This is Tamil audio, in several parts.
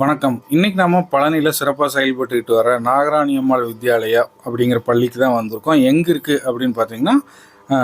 வணக்கம். இன்னைக்கு நாம பழனியில சிறப்பா செயல்பட்டுக்கிட்டு வர நாகராணி அம்மாள் வித்யாலயா அப்படிங்கிற பள்ளிக்கு தான் வந்திருக்கோம். எங்க இருக்கு அப்படின்னு பார்த்தீங்கன்னா,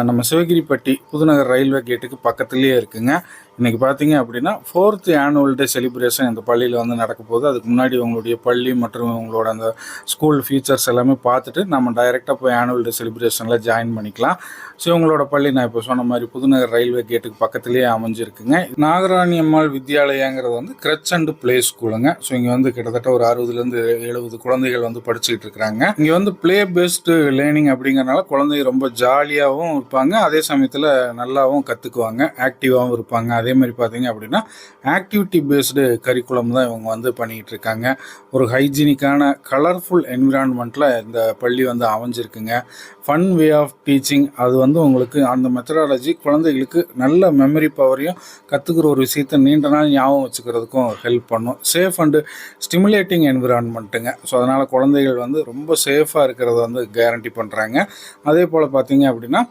நம்ம சிவகிரிப்பட்டி புதுநகர் ரயில்வே கேட்டுக்கு பக்கத்திலேயே இருக்குங்க. இன்னைக்கு பார்த்தீங்க அப்படின்னா, 4th ஆனுவல் டே செலிப்ரேஷன் இந்த பள்ளியில வந்து நடக்க போகுது. அதுக்கு முன்னாடி உங்களுடைய பள்ளி மற்றும் உங்களோட அந்த ஸ்கூல் ஃபீச்சர்ஸ் எல்லாமே பார்த்துட்டு, நம்ம டைரெக்ட்டா போய் ஆனுவல் டே செலிப்ரேஷன்ல ஜாயின் பண்ணிக்கலாம். ஸோ உங்களோட பள்ளி நான் இப்போ சொன்ன மாதிரி புதுநகர் ரயில்வே கேட்டுக்கு பக்கத்திலேயே அமைஞ்சிருக்குங்க. நாகராணி அம்மாள் வித்யாலயாங்கிறது வந்து கிரட்ச் அண்ட் பிளே ஸ்கூலுங்க. ஸோ இங்கே வந்து கிட்டத்தட்ட ஒரு 60லேருந்து 70 குழந்தைகள் வந்து படிச்சுக்கிட்டு இருக்கிறாங்க. இங்கே வந்து பிளே பேஸ்டு லேர்னிங் அப்படிங்கிறனால குழந்தைங்க ரொம்ப ஜாலியாகவும் இருப்பாங்க, அதே சமயத்தில் நல்லாவும் கற்றுக்குவாங்க, ஆக்டிவாகவும் இருப்பாங்க. அதே மாதிரி பார்த்தீங்க அப்படின்னா ஆக்டிவிட்டி பேஸ்டு கரிக்குலம் தான் இவங்க வந்து பண்ணிக்கிட்டு இருக்காங்க. ஒரு ஹைஜீனிக்கான கலர்ஃபுல் என்விரான்மெண்ட்டில் இந்த பள்ளி வந்து அமைஞ்சிருக்குங்க. ஃபன் வே ஆஃப் டீச்சிங், அது வந்து உங்களுக்கு அந்த மெத்தடாலஜி குழந்தைகளுக்கு நல்ல மெமரி பவரையும் கற்றுக்கிற ஒரு விஷயத்தை நீண்ட நாள் ஞாபகம் வச்சுக்கிறதுக்கும் ஹெல்ப் பண்ணும். சேஃப் அண்டு ஸ்டிமுலேட்டிங் என்விரான்மெண்ட்டுங்க. ஸோ அதனால் குழந்தைகள் வந்து ரொம்ப சேஃபாக இருக்கிறத வந்து கேரண்டி பண்ணுறாங்க. அதே போல் பார்த்தீங்க அப்படின்னா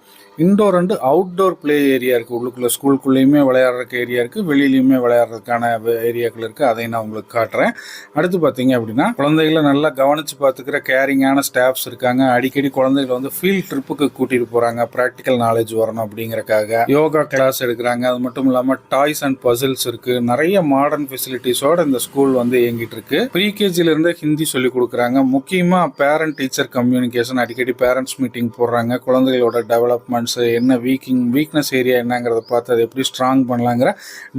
indoor and outdoor play area இருக்குது. உள்ளுக்குள்ளே ஸ்கூலுக்குள்ளேயுமே விளையாடுறதுக்கு ஏரியா இருக்குது, வெளியிலையுமே விளையாடுறதுக்கான ஏரியாக்கள் இருக்குது. அதையும் நான் உங்களுக்கு காட்டுறேன். அடுத்து பார்த்தீங்க அப்படின்னா குழந்தைகளை நல்லா கவனித்து பார்த்துக்கிற கேரிங்கான ஸ்டாஃப்ஸ் இருக்காங்க. அடிக்கடி குழந்தைகளை வந்து ஃபீல்ட் ட்ரிப்புக்கு கூட்டிகிட்டு போகிறாங்க, ப்ராக்டிக்கல் நாலேஜ் வரணும் அப்படிங்கிறக்காக. யோகா கிளாஸ் எடுக்கிறாங்க. அது மட்டும் இல்லாமல் டாய்ஸ் அண்ட் பசில்ஸ் இருக்குது. நிறைய மாடர்ன் ஃபெசிலிட்டிஸோட இந்த ஸ்கூல் வந்து இயங்கிட்டு இருக்கு. ப்ரீகேஜிலேருந்து ஹிந்தி சொல்லிக் கொடுக்குறாங்க. முக்கியமாக பேரண்ட் டீச்சர் கம்யூனிகேஷன், அடிக்கடி பேரண்ட்ஸ் மீட்டிங் போடுறாங்க. குழந்தைகளோட டெவலப்மெண்ட்ஸ் என்ன வீக்னஸ் ஏரியா என்னங்கிறத பார்த்து அதை எப்படி ஸ்ட்ராங் பண்ணலாங்கிற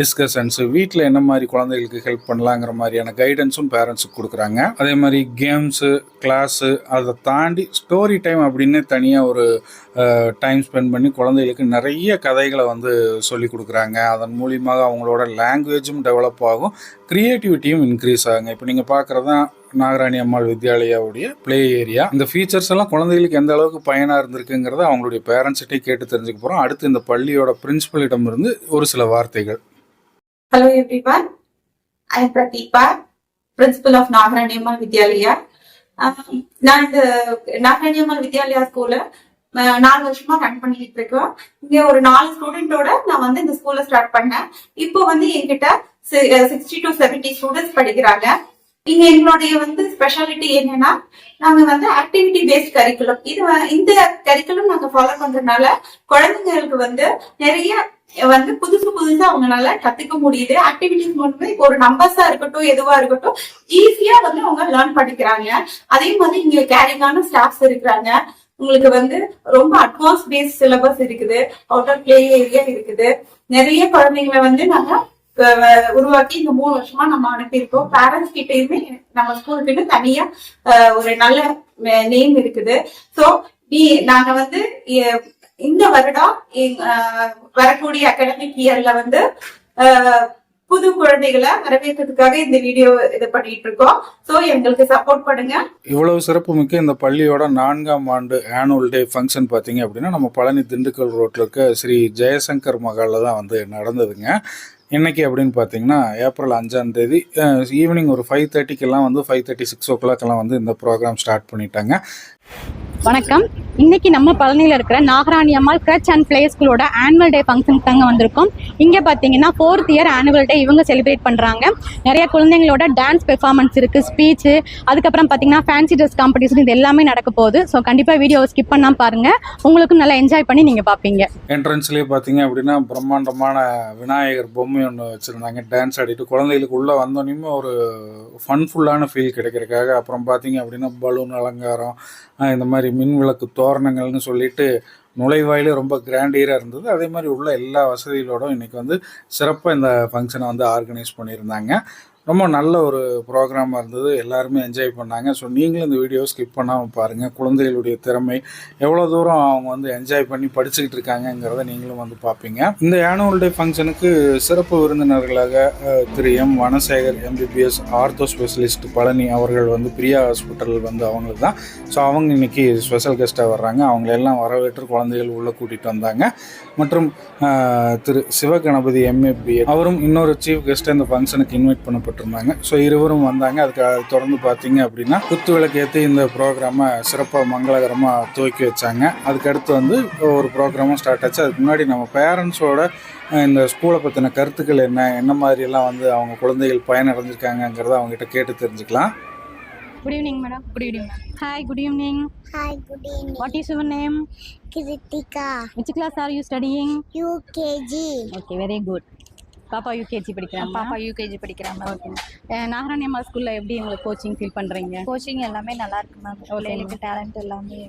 டிஸ்கஷன்ஸ், வீட்டில் என்ன மாதிரி குழந்தைகளுக்கு ஹெல்ப் பண்ணலாங்கிற மாதிரியான கைடன்ஸும் பேரண்ட்ஸுக்கு கொடுக்குறாங்க. அதே மாதிரி கேம்ஸு, கிளாஸு, அதை தாண்டி ஸ்டோரி டைம் அப்படின்னு தனியாக ஒரு டைம் ஸ்பெண்ட் பண்ணி குழந்தைகளுக்கு நிறைய கதைகளை வந்து சொல்லி கொடுக்குறாங்க. அதன் மூலியமாக அவங்களோட லாங்குவேஜும் டெவலப் ஆகும், க்ரியேட்டிவிட்டியும் இன்க்ரீஸ் ஆகுங்க. இப்போ நீங்கள் பார்க்குறது தான் நாகராணி அம்மாள் வித்யாலயாவுடைய பிளே ஏரியா. இந்த ஃபீச்சர்ஸ் எல்லாம் குழந்தைகளுக்கு எந்த அளவுக்கு பயனாக இருந்திருக்குங்கிறத அவங்களுடைய பேரண்ட்ஸ்கிட்டே கேட்டு தெரிஞ்சுக்க போகிறோம். அடுத்து இந்த பள்ளியோட பிரின்சிபலிடம் இருந்து ஒரு சில வார்த்தைகள். Hello everyone, I am Pradeepa, principal of Nagarani Ammal Vidyalaya. நான் இந்த நாகராணி அம்மாள் வித்யாலயா ஸ்கூல்ல 4 வருஷமா ரன் பண்ணிட்டு இருக்கோம். இங்க ஒரு 4 ஸ்டூடெண்டோட நான் வந்து இந்த ஸ்கூல்ல ஸ்டார்ட் பண்ணேன். இப்போ வந்து என்கிட்ட 60 to 70 ஸ்டூடெண்ட்ஸ் படிக்கிறாங்க. இங்க எங்களுடைய வந்து ஸ்பெஷாலிட்டி என்னன்னா, நாங்க வந்து ஆக்டிவிட்டி பேஸ்ட் கரிக்குலம், இந்த கரிக்குலம் நாங்க ஃபாலோ பண்றதுனால குழந்தைங்களுக்கு வந்து நிறைய வந்து புதுசா அவங்களால கத்துக்க முடியுது. ஆக்டிவிட்டிஸ் மூலமா இப்போ ஒரு நம்பர்ஸா இருக்கட்டும், எதுவா இருக்கட்டும், ஈஸியா வந்து அவங்க லேர்ன் பண்ணிக்கிறாங்க. அதே மாதிரி இங்க கேரிங்கான ஸ்டாஃப்ஸ் இருக்கிறாங்க. உங்களுக்கு வந்து ரொம்ப அட்வான்ஸ் பேஸ்ட் சிலபஸ் இருக்குது, அவுட்டர் பிளே ஏரியா இருக்குது. நிறைய குழந்தைங்களை வந்து நாங்க உருவாக்கி இந்த 3 வருஷமா நம்ம அனுப்பியிருக்கோம். பேரண்ட்ஸ் கிட்டயுமே நம்ம ஸ்கூலுக்குன்னு தனியா ஒரு நல்ல நேம் இருக்குது. சோ நாங்க வந்து இந்த வருடம் வரக்கூடிய அகாடமிக் இயர்ல வந்து புது குழந்தைகளை வரவேற்கிறதுக்காக இந்த வீடியோ இது பண்ணிட்டு இருக்கோம். சோ எங்களுக்கு சப்போர்ட் பண்ணுங்க. இவ்வளவு சிறப்பு மிக்க இந்த பள்ளியோட 4ஆம் ஆண்டு ஆனுவல் டே ஃபங்க்ஷன் பார்த்தீங்க அப்படின்னா நம்ம பழனி திண்டுக்கல் ரோட்ல இருக்க ஸ்ரீ ஜெயசங்கர் மகாலில் தான் வந்து நடந்ததுங்க. இன்னைக்கு அப்படின்னு பார்த்தீங்கன்னா ஏப்ரல் 5ஆம் தேதி ஈவினிங் ஒரு 5:30க்கெல்லாம் வந்து 5:30, 6 o'clock வந்து இந்த ப்ரோக்ராம் ஸ்டார்ட் பண்ணிட்டாங்க. வணக்கம். இன்னைக்கு நம்ம பழனியில் இருக்கிற நாகராணி அம்மாள் கிரட்ச் அண்ட் பிளே ஸ்கூலோட ஆனுவல் டே ஃபங்க்ஷனுக்கு தாங்க வந்திருக்கோம். இங்கே பார்த்தீங்கன்னா 4th இயர் ஆனுவல் டே இவங்க செலிப்ரேட் பண்ணுறாங்க. நிறைய குழந்தைங்களோட டான்ஸ் பெர்ஃபார்மன்ஸ் இருக்குது, ஸ்பீச்சு, அதுக்கப்புறம் பார்த்தீங்கன்னா ஃபேன்சி ட்ரெஸ் காம்படிஷன், இது எல்லாமே நடக்க போகுது. ஸோ கண்டிப்பாக வீடியோவை ஸ்கிப் பண்ணாமல் பாருங்கள், உங்களுக்கும் நல்லா என்ஜாய் பண்ணி நீங்கள் பார்ப்பீங்க. என்ட்ரன்ஸ்லேயே பார்த்தீங்க அப்படின்னா பிரம்மாண்டமான விநாயகர் பொம்மை ஒன்று வச்சுருந்தாங்க. டான்ஸ் ஆடிட்டு குழந்தைகளுக்கு உள்ளே வந்தோன்னே ஒரு ஃபன்ஃபுல்லான ஃபீல் கிடைக்கிறதுக்காக அப்புறம் பார்த்தீங்க அப்படின்னா பலூன் அலங்காரம், இந்த மாதிரி மின் விளக்கு தோரணங்கள்னு சொல்லிட்டு நுழைவாயிலே ரொம்ப கிராண்டியராக இருந்தது. அதே மாதிரி உள்ள எல்லா வசதிகளோடும் இன்றைக்கி வந்து சிறப்பாக இந்த ஃபங்க்ஷனை வந்து ஆர்கனைஸ் பண்ணியிருந்தாங்க. ரொம்ப நல்ல ஒரு ப்ரோக்ராமாக இருந்தது, எல்லாருமே என்ஜாய் பண்ணாங்க. ஸோ நீங்களும் இந்த வீடியோ ஸ்கிப் பண்ணாமல் பாருங்கள். குழந்தைகளுடைய திறமை எவ்வளோ தூரம் அவங்க வந்து என்ஜாய் பண்ணி படிச்சுக்கிட்டு இருக்காங்கங்கிறத நீங்களும் வந்து பார்ப்பீங்க. இந்த ஆனுவல் டே ஃபங்க்ஷனுக்கு சிறப்பு விருந்தினர்களாக திரு M Vanasekar MBBS ortho specialist Palani அவர்கள் வந்து பிரியா ஹாஸ்பிட்டல் வந்து அவங்களுக்கு தான். ஸோ அவங்க இன்னைக்கு ஸ்பெஷல் கெஸ்ட்டாக வர்றாங்க. அவங்களெல்லாம் வரவேற்று குழந்தைகள் உள்ளே கூட்டிகிட்டு வந்தாங்க. மற்றும் திரு சிவகணபதி MABA அவரும் இன்னொரு சீஃப் கெஸ்ட்டை இந்த ஃபங்க்ஷனுக்கு இன்வைட் பண்ணப்பட்டிருந்தாங்க. ஸோ இருவரும் வந்தாங்க. அதுக்கு தொடர்ந்து பார்த்தீங்க அப்படின்னா குத்து விளக்கு ஏற்றி இந்த ப்ரோக்ராமை சிறப்பாக மங்களகரமாக துவக்கி வச்சாங்க. அதுக்கடுத்து வந்து ஒரு ப்ரோக்ராமும் ஸ்டார்ட் ஆச்சு. அதுக்கு முன்னாடி நம்ம பேரண்ட்ஸோட இந்த ஸ்கூலை பற்றின கருத்துக்கள் என்ன மாதிரியெல்லாம் வந்து அவங்க குழந்தைகள் பயனடைஞ்சிருக்காங்கங்கிறத அவங்ககிட்ட கேட்டு தெரிஞ்சுக்கலாம். Good evening madam. Good evening ma'am. Hi, good evening. Hi, good evening. What is your name? Kritika, which class are you studying? UKG. Okay, very good. பாப்பா யூகேஜி படிக்கிறாங்க. பாப்பா யூகேஜி படிக்கிறாங்க. ஓகே. நாகராணி அம்மா ஸ்கூலில் எப்படி உங்களுக்கு கோச்சிங் ஃபீல் பண்ணுறீங்க? கோச்சிங் எல்லாமே நல்லா இருக்கு மேம். பிள்ளைகளுக்கு டேலண்ட் எல்லாமே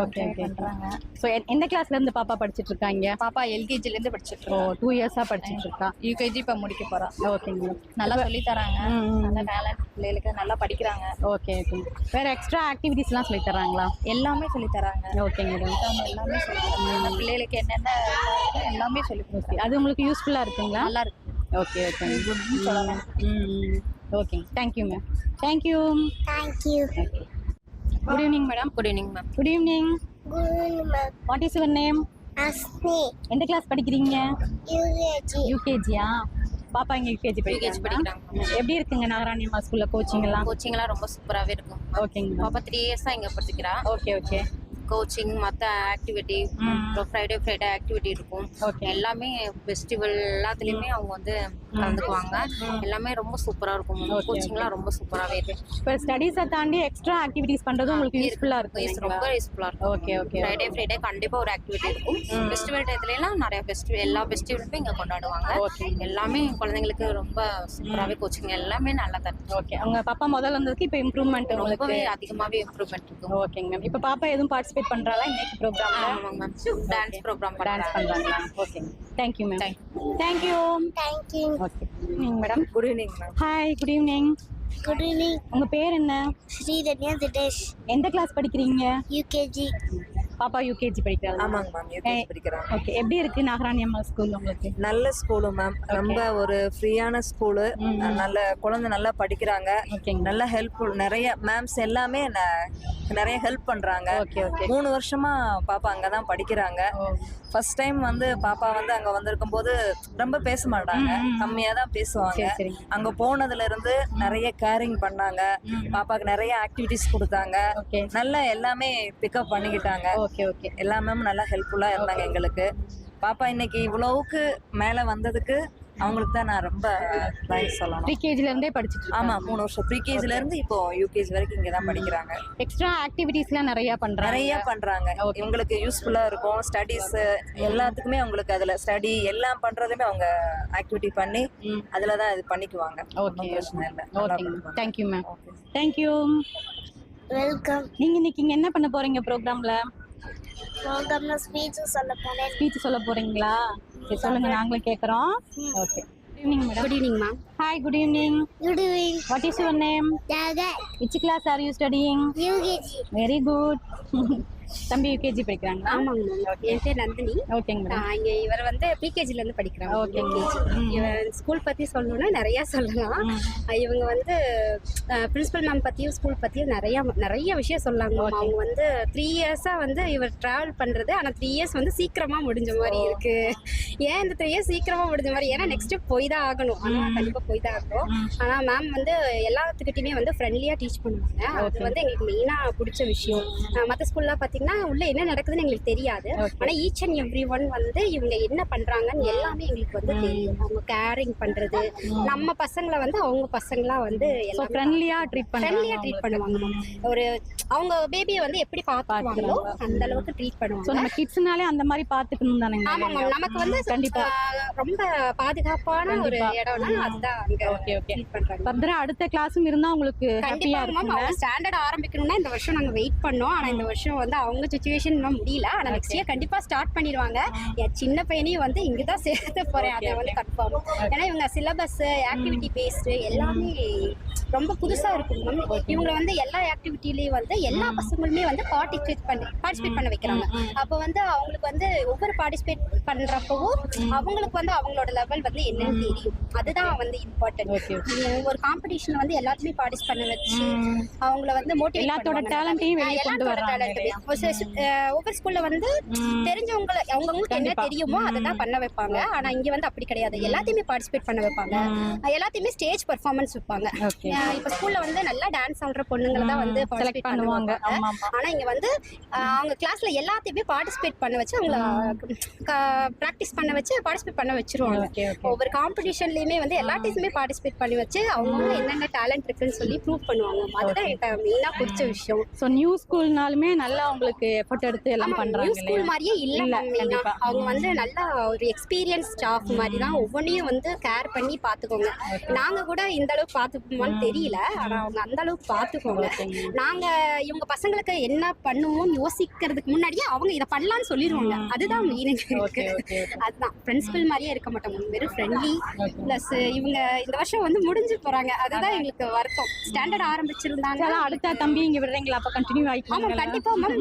ஓகே ஓகே பண்றாங்க. ஸோ எந்த கிளாஸ்ல இருந்து பாப்பா படிச்சிட்டு இருக்காங்க? பாப்பா எல்கேஜில இருந்து படிச்சிட்டு ஓ, இருக்கா. 2 இயர்ஸாக படிச்சிட்டு இருக்கா. யூகேஜி இப்ப முடிக்க போறா. ஓகேங்க. நல்லா சொல்லி தராங்க. நல்ல டேலண்ட் பிள்ளைகளுக்கு நல்லா படிக்கிறாங்க. Okay okay. வேற எக்ஸ்ட்ரா ஆக்டிவிட்டீஸ்லாம் சொல்லி தராங்களா? எல்லாமே சொல்லி தராங்க. ஓகேங்க மேடம். எல்லாமே சொல்லி தராங்க. பிள்ளைகளுக்கு என்னென்ன இருக்கோ எல்லாமே சொல்லி ஓகே, அது உங்களுக்கு யூஸ்ஃபுல்லாக இருக்குங்களா? நல்லா இருக்கு. Okay okay. குட்னு சொல்லலாம். Okay, thank you ma'am. Thank you. Thank you. Good evening madam. Good evening ma'am. Good evening. Good evening, ma'am. What is your name? Asmi, எந்த கிளாஸ் படிக்கிறீங்க? UKG. யூகேஜியா? பாப்பா இங்கே யூகேஜி படிக்கிறாங்க. எப்படி இருக்குங்க நாகராணி அம்மா ஸ்கூலில் கோச்சிங் எல்லாம்? கோச்சிங் எல்லாம் ரொம்ப சூப்பராகவே இருக்கும். ஓகேங்க. பாப்பா 3 இயர்ஸா இங்க படிக்கிறா. Okay okay. கோச்சிங் மற்ற ஆக்டிவிட்டி அப்புறம் ஃப்ரைடே ஆக்டிவிட்டி இருக்கும். Okay. எல்லாமே ஃபெஸ்டிவல் எல்லாத்துலேயுமே அவங்க வந்து கலந்துக்குவாங்க. எல்லாமே ரொம்ப சூப்பராக இருக்கும். கோச்சிங்லாம் ரொம்ப சூப்பராகவே இருக்கு. இப்போ ஸ்டடீஸை தாண்டி எக்ஸ்ட்ரா ஆக்டிவிட்டீஸ் பண்ணுறது உங்களுக்கு யூஸ்ஃபுல்லாக இருக்கும். ரொம்ப யூஸ்ஃபுல்லாக இருக்கும். Okay okay. ஃப்ரைடே கண்டிப்பாக ஒரு ஆக்டிவிட்டி இருக்கும். ஃபெஸ்டிவல் டயத்துலலாம் நிறைய எல்லா ஃபெஸ்டிவலுமே இங்கே கொண்டாடுவாங்க. எல்லாமே குழந்தைங்களுக்கு ரொம்ப சூப்பராகவே கோச்சிங் எல்லாமே நல்லா தரும். ஓகே. அவங்க பாப்பா முதல்ல வந்ததுக்கு இப்போ இம்ப்ரூவ்மெண்ட் உங்களுக்கு? ரொம்பவே அதிகமாகவே இம்ப்ரூவ்மெண்ட் இருக்கும். ஓகேங்க மேம். இப்போ பாப்பா எதுவும் பார்ட்டிசிபேட் பண்ணுறாளா இன்னைக்கு ப்ரோக்ராமில்? ஆமாங்க மேம். டான்ஸ் ப்ரோக்ராம் டான்ஸ் பண்ணுறாங்களா? ஓகேங்க. Thank you ma'am. Thank you. Thank you. Okay. Madam. Good evening ma'am. Hi, good evening. Good evening. உங்கள் பேர் என்ன? Sridhanya Dinesh, எந்த கிளாஸ் படிக்கிறீங்க? UKG. பாப்பா யூகேஜி படிக்கிறாங்க. ஆமாங்க மேம், யூகேஜி படிக்கிறாங்க. ஓகே. எப்படி இருக்கு நாகராணி அம்மா ஸ்கூல் உங்களுக்கு? நல்ல ஸ்கூலு மேம். ரொம்ப ஒரு ஃப்ரீயான ஸ்கூலு. நல்ல குழந்தை நல்லா படிக்கிறாங்க. ஓகேங்க. நல்ல ஹெல்ப்ஃபுல். நிறைய மேம்ஸ் எல்லாமே நிறைய ஹெல்ப் பண்றாங்க. Okay okay. 3 வருஷமா பாப்பா அங்கதான் படிக்கிறாங்க. ஃபர்ஸ்ட் டைம் வந்து பாப்பா வந்து அங்க வந்திருக்கும் போது ரொம்ப பேச மாட்டாங்க, கம்மியா தான் பேசுவாங்க. சரி சரி. அங்க போனதுல இருந்து நிறைய கேரிங் பண்ணாங்க. பாப்பாக்கு நிறைய ஆக்டிவிட்டிஸ் கொடுத்தாங்க. ஓகே. நல்லா எல்லாமே பிக்கப் பண்ணிக்கிட்டாங்க. Okay okay. எல்லா மேமும் நல்லா ஹெல்ப்ஃபுல்லா இருந்தாங்க எங்களுக்கு. பாப்பா இன்னைக்கு இவ்வளவுக்கு மேல வந்ததுக்கு அவங்களுக்கு தான் நான் ரொம்ப தேங்க்ஸ் சொல்லணும். ப்ரீகேஜில இருந்தே படிச்சிட்டு இருக்காங்க. ஆமா, 3 வருஷம் ப்ரீகேஜில இருந்து இப்போ யூகேஜி வரைக்கும் இங்க தான் படிக்கிறாங்க. எக்ஸ்ட்ரா ஆக்டிவிட்டீஸ்லாம் நிறைய பண்றாங்க. இவங்களுக்கு யூஸ்ஃபுல்லா இருக்கும். ஸ்டடீஸ் எல்லாத்துக்குமே அவங்களுக்கு அதுல ஸ்டடி எல்லாம் பண்றதுமே அவங்க ஆக்டிவிட்டி பண்ணி அதுல தான் இது பண்ணிக்குவாங்க. ஓகே. பிரச்சனை இல்லை. Okay. Thank you ma'am. Thank you. Welcome. நீங்க இன்னைக்கு இங்க என்ன பண்ண போறீங்க ப்ரோக்ராம்ல? Program speech சொல்ல போறேன். ஸ்பீச் சொல்ல போறீங்களா? சரி, சொல்லுங்க, நாங்களும் கேக்குறோம். Okay. Good evening madam. Good evening ma'am. Hi, good evening. Good evening. What is your name? Jagat, which class are you studying? UKG. Very good. தம்பி யூகேஜி படிக்கிறாங்க. ஆமாங்க மேம். என் பேர் நந்தினி. ஓகேங்க மேடம். இங்க இவர் வந்து ப்ரீகேஜில இருந்து படிக்கிறாங்க. ஓகேங்க. இவர் ஸ்கூல் பத்தி சொல்லணும்னா நிறைய சொல்லலாம். இவங்க வந்து பிரின்சிபல் மேம் பத்தியும் ஸ்கூல் பத்தியும் நிறைய விஷயம் சொல்லாங்க. அவங்க வந்து 3 இயர்ஸா வந்து இவர் டிராவல் பண்றது, ஆனா 3 இயர்ஸ் வந்து சீக்கிரமா முடிஞ்ச மாதிரி இருக்கு. ஏன் இந்த 3 இயர்ஸ் சீக்கிரமா முடிஞ்ச மாதிரி? ஏன்னா நெக்ஸ்ட் போய் தான் ஆகணும். ஆனா கண்டிப்பா போய் தான் ஆகணும். ஆனா மேம் வந்து எல்லாத்துக்கிட்டையுமே வந்து ஃப்ரெண்ட்லியா டீச் பண்ணுவாங்க. அது வந்து எங்களுக்கு மெயினா பிடிச்ச விஷயம். மற்ற ஸ்கூல்ல பாத்தீங்கன்னா உள்ள என்ன நடக்குதுன்னு எங்களுக்கு தெரியாது. ஆனா ஈச் அண்ட் எவ்ரி ஒன் வந்து இவங்க என்ன பண்றாங்கன்னு எல்லாமே எங்களுக்கு வந்து தெரியும். அவங்க கேரிங் பண்றது, நம்ம பசங்களை வந்து அவங்க பசங்களா வந்து ஃப்ரெண்ட்லியா ட்ரீட் பண்ணுவாங்க. ஒரு அவங்க பேபியை வந்து எப்படி பாத்துக்குவாங்களோ அந்த அளவுக்கு ட்ரீட் பண்ணுவாங்க. சோ நம்ம கிட்ஸ்னாலே அந்த மாதிரி பாத்துக்கணும் தானே? ஆமாங்க மேம். நமக்கு வந்து கண்டிப்பா ரொம்ப பாதுகாப்பான ஒரு இடம்னா அதுதான் அங்க. Okay okay. ட்ரீட் பண்றாங்க. ஃபர்தரா அடுத்த கிளாஸும் இருந்தா உங்களுக்கு ஹாப்பியா கண்டிப்பா மேம். இருக்கும். அவங்க ஸ்டாண்டர்ட் ஆரம்பிக்கணும்னா இந்த வருஷம் நாங்க வெயிட் பண்ணோம். ஆனா இந்த வருஷம் வந்து அவங்க சிச்சுவேஷன் இன்னும் முடியல. ஆனா நெக்ஸ்ட் இயர் கண்டிப்பா ஸ்டார்ட் பண்ணிடுவாங்க. என் சின்ன பையனையும் வந்து இங்கதான் சேர்த்து போறேன். அதை வந்து கன்ஃபார்ம். ஏன்னா இவங்க சிலபஸ், ஆக்டிவிட்டி பேஸ்டு எல்லாமே ரொம்ப புதுசா இருக்கும் மேம். இவங்க வந்து எல்லா ஆக்டிவிட்டிலையும் வந்து எல்லா பசங்களுமே வந்து பார்ட்டிசிபேட் பண்ண வைக்கிறாங்க. அப்போ வந்து அவங்களுக்கு வந்து ஒவ்வொரு பார்ட்டிசிபேட் பண்றப்பவும் அவங்களுக்கு வந்து அவங்களோட லெவல் வந்து என்னன்னு தெரியும். அதுதான் வந்து இம்பார்ட்டன்ட். ஒரு காம்படிஷன் வந்து எல்லாத்தையுமே பார்ட்டிசிபேட் பண்ண வச்சு அவங்கள வந்து மோட்டிவேட் எல்லாத்தோட டேலண்ட்டையும் வெளியே கொண்டு வர்றாங்க. ஒவ்வொரு ஸ்கூல்ல வந்து தெரிஞ்சவங்க அவங்களுக்கு என்ன தெரியுமோ அதை தான் பண்ண வைப்பாங்க. ஆனா இங்க வந்து அப்படி கிடையாது. எல்லாத்தையுமே பார்ட்டிசிபேட் பண்ண வைப்பாங்க. எல்லாத்தையுமே ஸ்டேஜ் பெர்ஃபார்மன்ஸ் வைப்பாங்க. இப்போ ஸ்கூல்ல வந்து நல்லா டான்ஸ் ஆடுற பொண்ணுங்களை தான் வந்து செலக்ட் பார்ட்டிசிபேட் பண்ணுவாங்க. பண்ணுவாங்க. ஆமா ஆமா. ஆனா இங்க வந்து அவங்க கிளாஸ்ல எல்லாத்தையுமே பார்ட்டிசிபேட் பண்ண வச்சு அவங்கள ப்ராக்டிஸ் பண்ண வச்சு பார்ட்டிசிபேட் பண்ண வச்சிருவாங்க. Okay okay. ஒவ்வொரு காம்படிஷன்லயுமே வந்து எல்லா டீஸுமே பார்ட்டிசிபேட் பண்ணி வச்சு அவங்க என்னென்ன டேலண்ட் இருக்குன்னு சொல்லி ப்ரூவ் பண்ணுவாங்க. அதுதான் எனக்கு மெயினா பிடிச்ச விஷயம். ஸோ நியூ ஸ்கூல்னாலுமே நல்லா உங்களுக்கு எஃபர்ட் எடுத்து எல்லாம் பண்றாங்க ஸ்கூல் இல்லையா? மாதிரியே இல்ல இல்ல, மெயினா கண்டிப்பா. அவங்க வந்து நல்லா ஒரு எக்ஸ்பீரியன்ஸ் ஸ்டாஃப் மாதிரி தான் ஒவ்வொன்றையும் வந்து கேர் பண்ணி பாத்துக்கோங்க. நாங்க கூட இந்த அளவுக்கு பாத்துப்போமான்னு தெரியல, ஆனா அவங்க அந்த அளவுக்கு பாத்துக்கோங்க. நாங்க இவங்க பசங்களுக்கு என்ன பண்ணுவோம் யோசிக்கிறதுக்கு முன்னாடியே அவங்க இதை பண்ணலாம்னு சொல்லிடுவாங்க. அதுதான் மெயின் இருக்கு. அதுதான் பிரின்சிபல் மாதிரியே இருக்க மாட்டாங்க, வெறும் ஃப்ரெண்ட்லி. பிளஸ் இவங்க இந்த வருஷம் வந்து முடிஞ்சு போறாங்க, அதுதான் எங்களுக்கு வருத்தம். ஸ்டாண்டர்ட் ஆரம்பிச்சிருந்தாங்க. அடுத்த தம்பி இங்க விடுறீங்களா? அப்ப கண்டினியூ ஆமா ஆயிக்கலாம். கண்டிப்பா மேம்.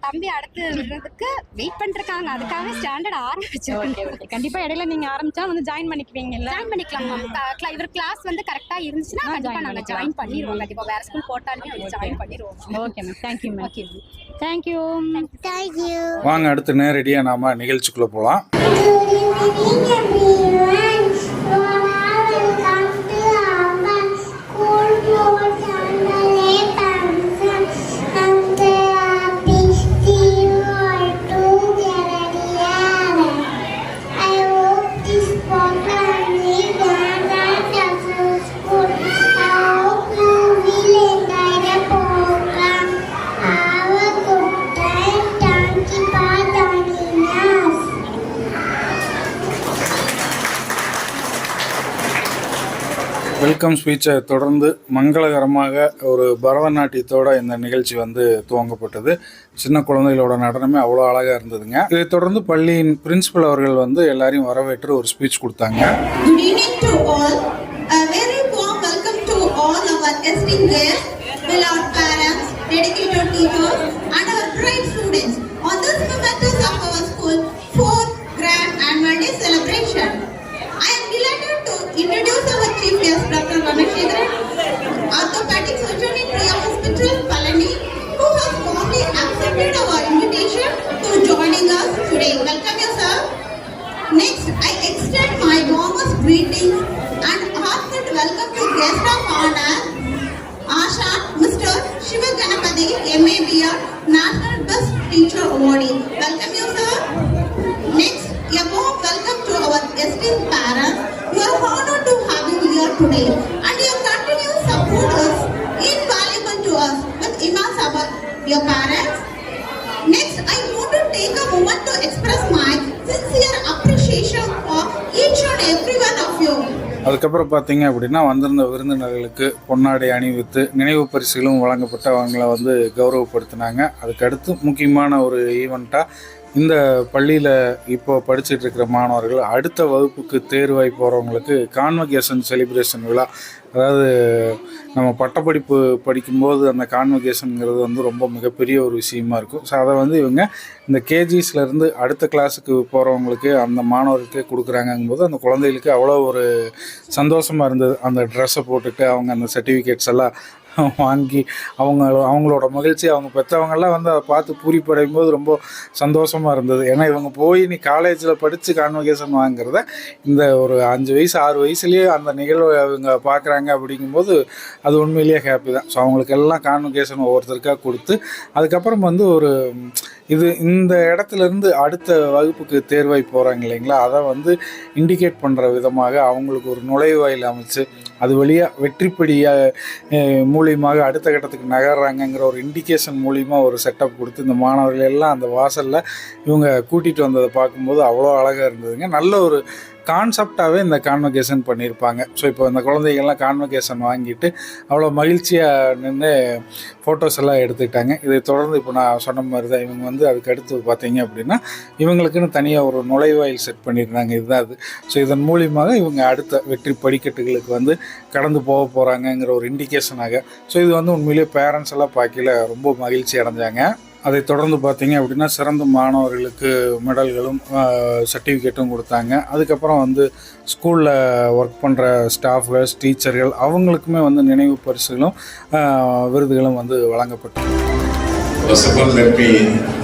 தம்பி அடுத்து விடுறதுக்கு வெயிட் பண்ணிருக்காங்க, அதுக்காக ஸ்டாண்டர்ட் ஆரம்பிச்சிருக்காங்க. கண்டிப்பா இடையில நீங்க ஆரம்பிச்சா வந்து ஜாயின் பண்ணிக்குவீங்கல்ல? ஜாயின் பண்ணிக்கலாம் மேம். இவர் கிளாஸ் வந்து கரெக்டா இருந்துச்சுன்னா கண்டிப்பா நாங்க ஜாயின் பண்ணிடுவோம். கண்டிப்பா வேற ஸ்கூல் போட்டாலுமே வந்து ஜாயின் பண்ணிடுவோம். Okay ma'am. Thank you ma'am. Okay thank you. Thank you. வாங்க அடுத்து நேரடியாக நாம நிகழ்ச்சிக்குள்ளே போகலாம். வெல்கம் ஸ்பீச்சை தொடர்ந்து மங்களகரமாக ஒரு பரதநாட்டியத்தோட இந்த நிகழ்ச்சி வந்து துவங்கப்பட்டது. சின்ன குழந்தைகளோட நடனமே அவ்வளோ அழகாக இருந்ததுங்க. இதை தொடர்ந்து பள்ளியின் பிரின்சிபல் அவர்கள் வந்து எல்லாரையும் வரவேற்று ஒரு ஸ்பீச் கொடுத்தாங்க. Good evening to all. A very warm welcome to all our esteemed guests, beloved parents, dedicated teachers, and our bright students on this momentous of our school 4th Grand Annual Day celebration. I am delighted to introduce our chief guest, Dr. Vanashidran, orthopedic surgeon in Priya Hospital, Palani, who has warmly accepted our invitation to joining us today. Welcome you, sir. Next, I extend my warmest greetings and heartfelt welcome to guest of honor, Asha, Mr. Shiva Ganapati, MABR, National Best Teacher Awardee. Welcome you, sir. Next, a warm welcome to our esteemed parents. We are honored to have you here today, and your continued support is invaluable to us with immense our your parents. Next, I want to take a moment to express my sincere appreciation for each and every one of you. அதுக்கப்புறம் பார்த்தீங்க அப்படின்னா வந்திருந்த விருந்தினர்களுக்கு பொன்னாடை அணிவித்து நினைவு பரிசுகளும் வழங்கப்பட்டு அவங்கள வந்து கௌரவப்படுத்தினாங்க. அதுக்கடுத்து முக்கியமான ஒரு ஈவெண்ட்டாக இந்த பள்ளியில் இப்போ படிச்சுட்டு இருக்கிற மாணவர்கள் அடுத்த வகுப்புக்கு தேர்வாகி போகிறவங்களுக்கு கான்வகேஷன் செலிப்ரேஷன் விழா, அதாவது நம்ம பட்டப்படிப்பு படிக்கும்போது அந்த கான்வகேஷனுங்கிறது வந்து ரொம்ப மிகப்பெரிய ஒரு விஷயமா இருக்கும். ஸோ அதை வந்து இவங்க இந்த கேஜிஸ்லேருந்து அடுத்த கிளாஸுக்கு போகிறவங்களுக்கு அந்த மாணவர்களுக்கு கொடுக்குறாங்கங்கும்போது அந்த குழந்தைகளுக்கு அவ்வளோ ஒரு சந்தோஷமாக இருந்தது. அந்த ட்ரெஸ்ஸை போட்டுட்டு அவங்க அந்த சர்டிஃபிகேட்ஸ் எல்லாம் வாங்கி அவங்களோட மகிழ்ச்சி அவங்க பெற்றவங்கெல்லாம் வந்து அதை பார்த்து பூரிப்படையும் போது ரொம்ப சந்தோஷமாக இருந்தது. ஏன்னா இவங்க போய் நீ காலேஜில் படித்து கான்வகேஷன் வாங்குறத இந்த ஒரு 5 வயசு 6 வயசுலேயே அந்த நிகழ்வை அவங்க பார்க்குறாங்க அப்படிங்கும்போது அது உண்மையிலேயே ஹாப்பி தான். ஸோ அவங்களுக்கு எல்லாம் கான்வகேஷன் ஒவ்வொருத்தருக்காக கொடுத்து அதுக்கப்புறம் வந்து ஒரு இது இந்த இடத்துலேருந்து அடுத்த வகுப்புக்கு தேர்வாய் போகிறாங்க இல்லைங்களா, அதை வந்து இண்டிகேட் பண்ணுற விதமாக அவங்களுக்கு ஒரு நுழைவாயில் அமைச்சு அது வழியாக வெற்றிப்படியாக மூலியமாக அடுத்த கட்டத்துக்கு நகர்றாங்கங்கிற ஒரு இண்டிகேஷன் மூலியமாக ஒரு செட்டப் கொடுத்து இந்த மாணவர்கள் எல்லாம் அந்த வாசலில் இவங்க கூட்டிகிட்டு வந்ததை பார்க்கும்போது அவ்வளோ அழகாக இருந்ததுங்க. நல்ல ஒரு கான்செப்டாகவே இந்த கான்வகேஷன் பண்ணியிருப்பாங்க. ஸோ இப்போ இந்த குழந்தைகள்லாம் கான்வகேஷன் வாங்கிட்டு அவ்வளோ மகிழ்ச்சியாக நின்று ஃபோட்டோஸ் எல்லாம் எடுத்துக்கிட்டாங்க. இதை தொடர்ந்து இப்போ நான் சொன்ன மாதிரி தான் இவங்க வந்து அதுக்கு அடுத்து பார்த்தீங்க அப்படின்னா இவங்களுக்குன்னு தனியாக ஒரு நுழைவாயில் செட் பண்ணியிருந்தாங்க. இதுதான் அது. ஸோ இதன் மூலியமாக இவங்க அடுத்த வெற்றி படிக்கட்டுகளுக்கு வந்து கடந்து போக போகிறாங்கங்கிற ஒரு இண்டிகேஷனாக. ஸோ இது வந்து உண்மையிலேயே பேரண்ட்ஸ் எல்லாம் பார்க்கல ரொம்ப மகிழ்ச்சி அடைஞ்சாங்க. அதை தொடர்ந்து பார்த்தீங்க அப்படின்னா சிறந்த மாணவர்களுக்கு மெடல்களும் சர்டிஃபிகேட்டும் கொடுத்தாங்க. அதுக்கப்புறம் வந்து ஸ்கூலில் ஒர்க் பண்ணுற ஸ்டாஃப்கள் டீச்சர்கள் அவங்களுக்குமே வந்து நினைவு பரிசுகளும் விருதுகளும் வந்து வழங்கப்பட்டது. First of all, let me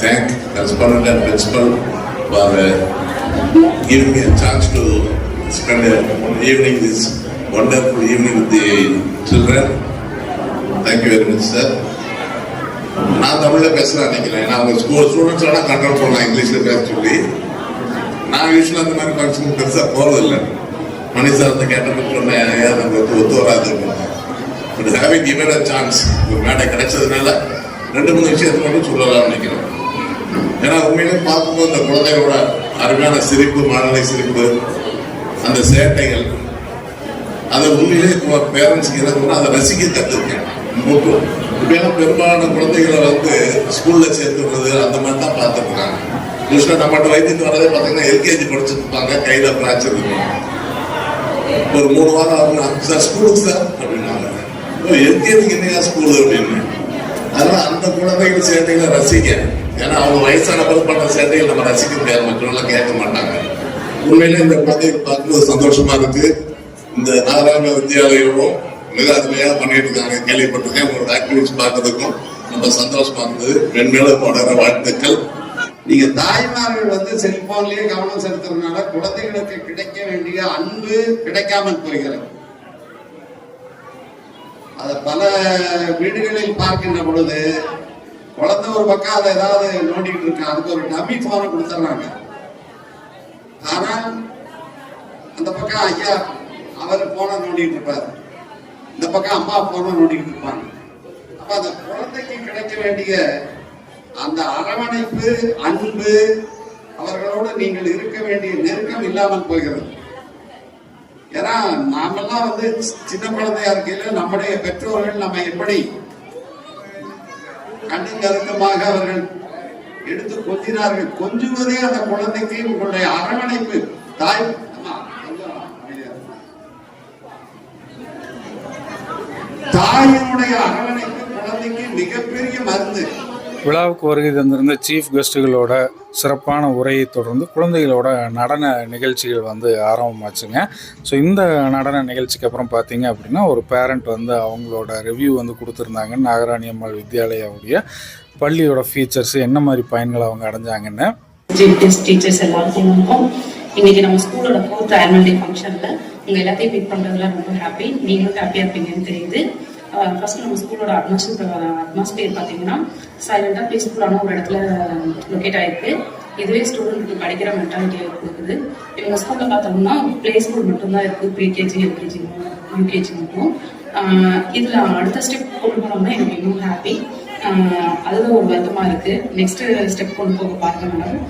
thank correspondent and principal for giving me a chance to spend an evening, this wonderful evening with the children. Thank you very much sir. நான் தமிழ்ல பேசுறேன் நினைக்கிறேன். ஏன்னா அவங்க ஸ்டூடெண்ட்ஸ் எல்லாம் கண்ட்ரோல் பண்ணலாம் இங்கிலீஷ்ல பேச சொல்லி. நான் யூஸ்வலா அந்த மாதிரி ஃபங்க்ஷன் பெருசா போறதில்லை. மணி சார் அந்த கேட்டதுக்கு சொன்னேன், நமக்கு ஒத்து வராது. But having given a chance, ஒரு மேடை கிடைச்சதுனால 2-3 விஷயத்தை மட்டும் சொல்லலாம்னு நினைக்கிறேன். ஏன்னா உண்மையிலே பார்க்கும்போது அந்த குழந்தைகளோட அருமையான சிரிப்பு, மனநிலை சிரிப்பு, அந்த சேட்டைகள், அதை உண்மையிலே பேரண்ட்ஸ்க்கு என்ன அதை ரசிக்க கற்றுக்கேன். இப்பெல்லாம் பெரும்பாலான குழந்தைகளை வந்து ஸ்கூல்ல சேர்த்துறது அந்த மாதிரி தான் பார்த்துருக்காங்க. யூஸ்வலாக நம்மகிட்ட வைத்தியத்து வரதே பார்த்தீங்கன்னா எல்கேஜி படிச்சுருப்பாங்க, கையில பிராக்சர் இருக்கும். ஒரு 3 வாரம் ஆகும் சார் ஸ்கூலுக்கு சார் அப்படின்னாங்க. எல்கேஜிக்கு என்னையா ஸ்கூலு அப்படின்னு. அதனால அந்த குழந்தைகள் சேட்டைகளை ரசிக்க, ஏன்னா அவங்க வயசான பிறகு பண்ண சேட்டைகள் நம்ம ரசிக்க முடியாது, மற்றவங்களாம் கேட்க மாட்டாங்க. உண்மையிலே இந்த குழந்தைகள் பார்க்கும்போது சந்தோஷமா இருக்கு. இந்த நாகராஜ வித்யாலயம் மிக அருமையாக பண்ணிட்டு இருக்காங்க, கேள்விப்பட்டிருக்கேன். உங்களோட ஆக்டிவிட்டிஸ் பார்க்கறதுக்கும் ரொம்ப சந்தோஷமா இருந்தது. பெண்களும் தொடர வாழ்த்துக்கள். நீங்க தாய்மார்கள் வந்து செல்போன்லயே கவனம் செலுத்துறதுனால குழந்தைகளுக்கு கிடைக்க வேண்டிய அன்பு கிடைக்காமல் போகிறது. அத பல வீடுகளில் பார்க்கின்ற பொழுது குழந்தை ஒரு பக்கம் அதை ஏதாவது நோண்டிட்டு இருக்கு, அதுக்கு ஒரு டம்மி போனை கொடுத்துறாங்க. ஆனால் அந்த பக்கம் ஐயா அவர் போனை நோண்டிட்டு இருப்பாரு, இந்த பக்கம் அம்மா போனை நோண்டிட்டு இருப்பாங்க. அப்ப அந்த குழந்தைக்கு கிடைக்க வேண்டிய அந்த அரவணைப்பு, அன்பு, அவர்களோடு நீங்கள் இருக்க வேண்டிய நெருக்கம் இல்லாமல் போகிறது. ஏன்னா நாமெல்லாம் வந்து சின்ன குழந்தையா இருக்கையில நம்முடைய பெற்றோர்கள் நம்ம எப்படி கண்ணின் கருக்கமாக அவர்கள் எடுத்து கொஞ்சினார்கள். கொஞ்சுவதே அந்த குழந்தைக்கு உங்களுடைய அரவணைப்பு, தாயினுடைய அரவணைப்பு குழந்தைக்கு மிகப்பெரிய மருந்து. விழாவுக்கு வருகை தந்திருந்த சீஃப் கெஸ்ட்டுகளோட சிறப்பான உரையை தொடர்ந்து குழந்தைகளோட நடன நிகழ்ச்சிகள் வந்து ஆரம்பமாச்சுங்க. ஸோ இந்த நடன நிகழ்ச்சிக்கு அப்புறம் பார்த்தீங்க அப்படின்னா ஒரு பேரண்ட் வந்து அவங்களோட ரிவ்யூ வந்து கொடுத்துருந்தாங்க. நாகராணி அம்மாள் வித்யாலயாவுடைய பள்ளியோட ஃபீச்சர்ஸ், என்ன மாதிரி பயன்களை அவங்க அடைஞ்சாங்கன்னு. டீச்சர்ஸ் எல்லாருக்கும் இன்னைக்கு நம்ம ஸ்கூலோட 4th ஆனுவல் டே ஃபங்க்ஷனில் உங்கள் எல்லாத்தையும் மீட் பண்ணுறதுல ரொம்ப ஹாப்பி. நீங்களும் ஹாப்பியாக இருப்பீங்கன்னு தெரியுது. ஃபர்ஸ்ட் நம்ம ஸ்கூலோட அட்மாஸ்பியர் பார்த்தீங்கன்னா சைலண்டாக பீஸ்ஃபுல்லான ஒரு இடத்துல லொக்கேட் ஆகிருக்கு. இதுவே ஸ்டூடெண்ட்டுக்கு படிக்கிற மென்டாலிட்டியாக கொடுக்குது. எங்கள் ஸ்கூலில் பார்த்தோம்னா ப்ளே ஸ்கூல் மட்டும்தான் இருக்குது, ப்ரீகேஜி, எல்கேஜி, யூகேஜி மட்டும். இதில் அடுத்த ஸ்டெப் கொண்டு போனோம்னா எனக்கு இன்னும் ஹாப்பி. அதுதான் ஒரு வருத்தமாக இருக்குது. நெக்ஸ்ட்டு ஸ்டெப் கொண்டு போக பார்க்க மேடம்.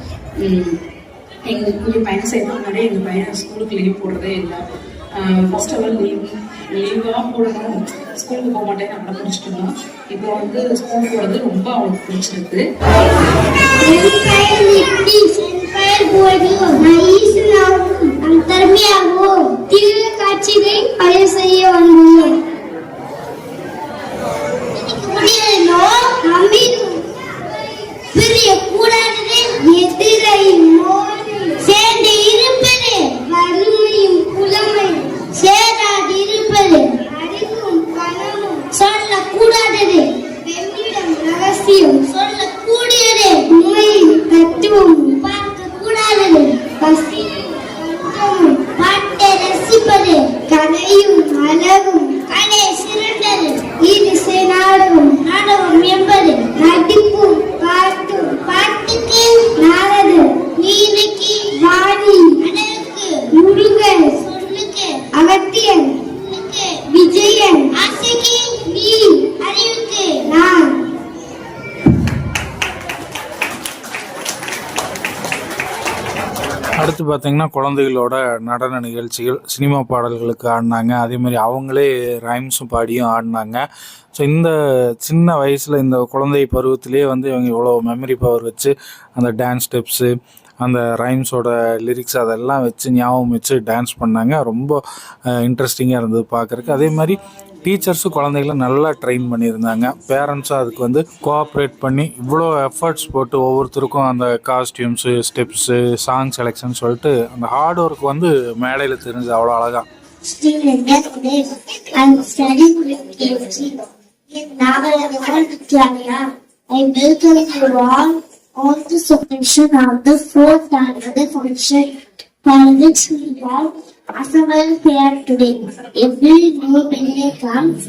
எங்கள் பையன் செய்யணும் முன்னாடி எங்கள் பையன் ஸ்கூலுக்கு லீவ் போடுறதே இல்லை. ஃபர்ஸ்ட் ஆஃப் ஆல் லீவாக போடணும், ஸ்கூலுக்கு போக மாட்டேன்னு அப்படி பிடிச்சிட்டோம்னா இப்போ வந்து ஸ்கூல் போகிறது ரொம்ப அவனுக்கு பிடிச்சிருக்கு. சேர்ந்து இருப்பது வறுமையும் புலமையும், சேராது இருப்பது அறிவும் பணமும், சொல்லக்கூடாதது பெண்ணிடம் ரகசியம், சொல்லக்கூடியது நோயின் தத்துவம், பார்க்க கூடாதது பசியும் பஞ்சமும், பாட்டை ரசிப்பது கதையும் அழகும், கலை சிறந்தது இசை நாடகம், நாடகம் என்பது நடிப்பும் பாட்டும், பாட்டுக்கு நாரது, நீதிக்கு வாணி, அடலுக்கு முருகன், சொல்லுக்கு அகத்தியன், விஜயன், ஆசைக்கு நீ, அறிவுக்கு நான். அடுத்து பார்த்தீங்கன்னா குழந்தைகளோட நடன நிகழ்ச்சிகள், சினிமா பாடல்களுக்கு ஆடினாங்க. அதே மாதிரி அவங்களே ரைம்ஸும் பாடியும் ஆடினாங்க. ஸோ இந்த சின்ன வயசில் இந்த குழந்தை பருவத்திலே வந்து இவங்க இவ்வளோ மெமரி பவர் வச்சு அந்த டான்ஸ் ஸ்டெப்ஸு, அந்த ரைம்ஸோட லிரிக்ஸ் அதெல்லாம் வச்சு ஞாபகம் வச்சு டான்ஸ் பண்ணாங்க. ரொம்ப இன்ட்ரெஸ்டிங்காக இருந்தது பார்க்குறக்கு. அதே மாதிரி டீச்சர்ஸும் குழந்தைகளை நல்லா ட்ரெயின் பண்ணியிருந்தாங்க. பேரண்ட்ஸும் அதுக்கு வந்து கோஆப்ரேட் பண்ணி இவ்வளோ எஃபர்ட்ஸ் போட்டு ஒவ்வொருத்தருக்கும் அந்த காஸ்டியூம்ஸு, ஸ்டெப்ஸு, சாங் செலெக்ஷன் சொல்லிட்டு அந்த ஹார்ட் ஒர்க் வந்து மேடையில் தெரிஞ்சு அவ்வளோ அழகாக. On this occasion of the 4th annual function for which we have assembled here today. Every new building comes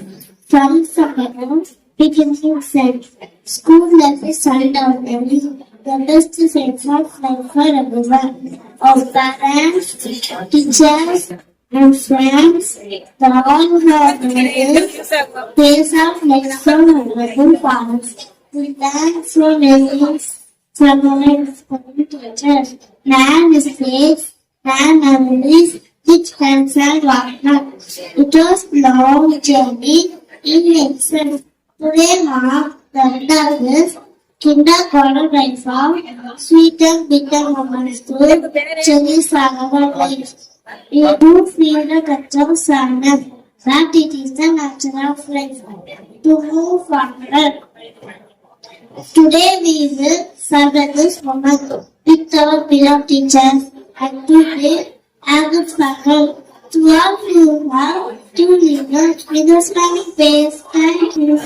From summer, we can say school life is started out early. The best sense of life for everyone. Our parents, teachers, and friends, the all who have made days of life so wonderful for us. We thank for lessons from our teachers, land space, and memories which hands and whatnot. It was long journey in itself. Today mark the end of this kindergarten life of sweet and bitter moments through cherries of our lives. We do feel the touch of sadness that it is the nature of life to move forward. Today we will celebrate this moment with our beloved teachers and today August Circle. To all who have to live with a smiling face, thank you.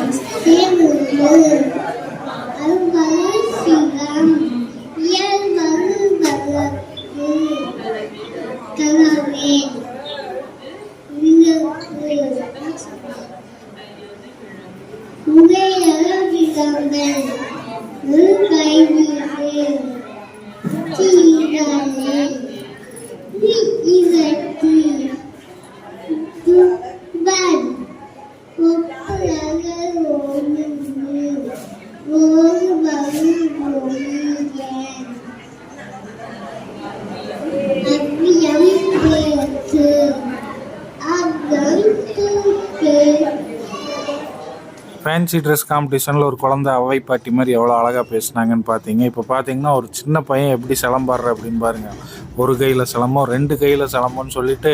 Fancy dress காம்படிஷனில் ஒரு குழந்தை அவை பாட்டி மாதிரி எவ்வளோ அழகாக பேசுனாங்கன்னு பார்த்தீங்க. இப்போ பார்த்தீங்கன்னா ஒரு சின்ன பையன் எப்படி சிலம்பாடுற அப்படின்னு பாருங்கள். ஒரு கையில் சிலம்பம், 2 கையில் சிலம்பம்னு சொல்லிட்டு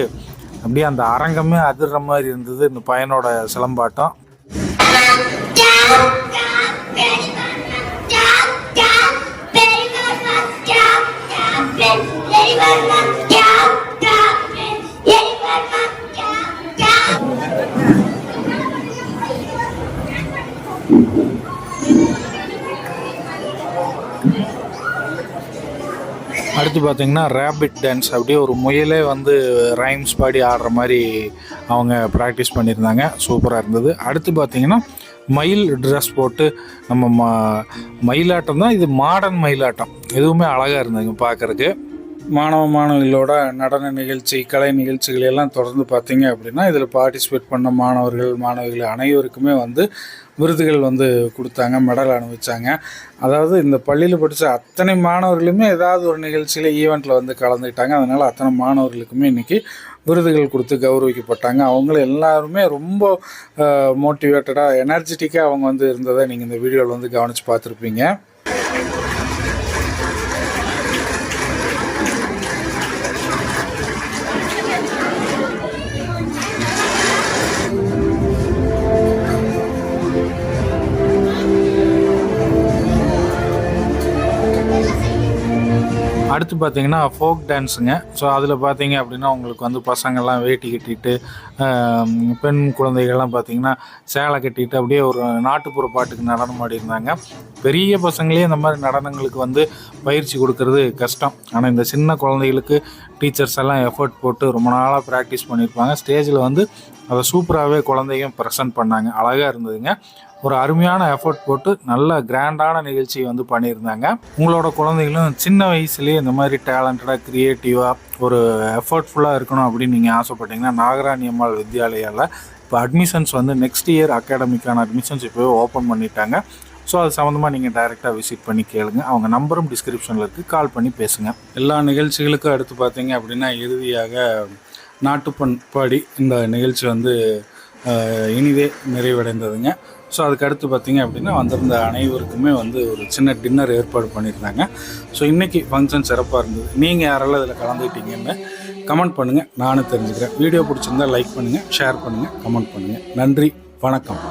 அப்படியே அந்த அரங்கமே அதிர்ற மாதிரி இருந்தது இந்த பையனோட சிலம்பாட்டம். அடுத்து பார்த்தீங்கன்னா ரேபிட் டான்ஸ், அப்படியே ஒரு முயலே வந்து ரைம்ஸ் பாடி ஆடுற மாதிரி அவங்க ப்ராக்டிஸ் பண்ணியிருந்தாங்க. சூப்பராக இருந்தது. அடுத்து பார்த்தீங்கன்னா மயில் ட்ரெஸ் போட்டு நம்ம மயிலாட்டம் தான், இது மாடர்ன் மயிலாட்டம், எதுவுமே அழகாக இருந்ததுங்க பார்க்குறதுக்கு. மாணவிகளோட நடன நிகழ்ச்சி, கலை நிகழ்ச்சிகள் எல்லாம் தொடர்ந்து பார்த்தீங்க அப்படின்னா இதில் பார்ட்டிசிபேட் பண்ண மாணவிகள் அனைவருக்குமே வந்து விருதுகள் வந்து கொடுத்தாங்க, மெடல் அனுபவிச்சாங்க. அதாவது இந்த பள்ளியில் படித்த அத்தனை மாணவர்களுமே ஏதாவது ஒரு நிகழ்ச்சியில் ஈவெண்ட்டில் வந்து கலந்துக்கிட்டாங்க. அதனால் அத்தனை மாணவர்களுக்குமே இன்றைக்கி விருதுகள் கொடுத்து கௌரவிக்கப்பட்டாங்க. அவங்களும் எல்லாருமே ரொம்ப மோட்டிவேட்டடாக, எனர்ஜெட்டிக்காக அவங்க வந்து இருந்ததை நீங்கள் இந்த வீடியோவில் வந்து கவனித்து பார்த்துருப்பீங்க. அடுத்து பார்த்தீங்கன்னா ஃபோக் டான்ஸுங்க. ஸோ அதில் பார்த்தீங்க அப்படின்னா உங்களுக்கு வந்து பசங்கள்லாம் வேட்டி கட்டிட்டு, பெண் குழந்தைகள்லாம் பார்த்தீங்கன்னா சேலை கட்டிட்டு அப்படியே ஒரு நாட்டுப்புற பாட்டுக்கு நடனம் ஆடி இருந்தாங்க. பெரிய பசங்களே இந்த மாதிரி நடனங்களுக்கு வந்து பயிற்சி கொடுக்கறது கஷ்டம். ஆனால் இந்த சின்ன குழந்தைகளுக்கு டீச்சர்ஸ் எல்லாம் எஃபர்ட் போட்டு ரொம்ப நாளாக ப்ராக்டிஸ் பண்ணியிருப்பாங்க. ஸ்டேஜில் வந்து அதை சூப்பராகவே குழந்தையும் ப்ரெசென்ட் பண்ணாங்க. அழகாக இருந்ததுங்க. ஒரு அருமையான எஃபர்ட் போட்டு நல்ல கிராண்டான நிகழ்ச்சி வந்து பண்ணியிருந்தாங்க. உங்களோட குழந்தைகளும் சின்ன வயசுலேயே இந்த மாதிரி டேலண்டடாக, க்ரியேட்டிவாக, ஒரு எஃபர்ட்ஃபுல்லாக இருக்கணும் அப்படின்னு நீங்கள் ஆசைப்பட்டீங்கன்னா நாகராணி அம்மாள் வித்யாலயாவில் இப்போ அட்மிஷன்ஸ் வந்து நெக்ஸ்ட் இயர் அகாடமிக்கான அட்மிஷன்ஸ் இப்போவே ஓப்பன் பண்ணிட்டாங்க. ஸோ அது சம்மந்தமாக நீங்கள் டைரெக்டாக விசிட் பண்ணி கேளுங்க. அவங்க நம்பரும் டிஸ்கிரிப்ஷனில் இருக்குது, கால் பண்ணி பேசுங்க. எல்லா நிகழ்ச்சிகளுக்கும் அடுத்து பார்த்தீங்க அப்படின்னா இறுதியாக நாட்டுப்பண் பாடி இந்த நிகழ்ச்சி வந்து இனிதே நிறைவடைந்ததுங்க. ஸோ அதுக்கு அடுத்து பார்த்திங்க அப்படின்னா வந்திருந்த அனைவருக்குமே வந்து ஒரு சின்ன டின்னர் ஏற்பாடு பண்ணியிருந்தாங்க. ஸோ இன்றைக்கி ஃபங்க்ஷன் சிறப்பாக இருந்தது. நீங்கள் யாரெல்லாம் இதில் கலந்துக்கிட்டீங்கன்னு கமெண்ட் பண்ணுங்கள், நானும் தெரிஞ்சுக்கிறேன். வீடியோ பிடிச்சிருந்தால் லைக் பண்ணுங்கள், ஷேர் பண்ணுங்கள், கமெண்ட் பண்ணுங்கள். நன்றி, வணக்கம்.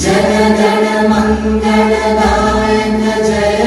ஜன ஜன மங்கள நாயக ஜெய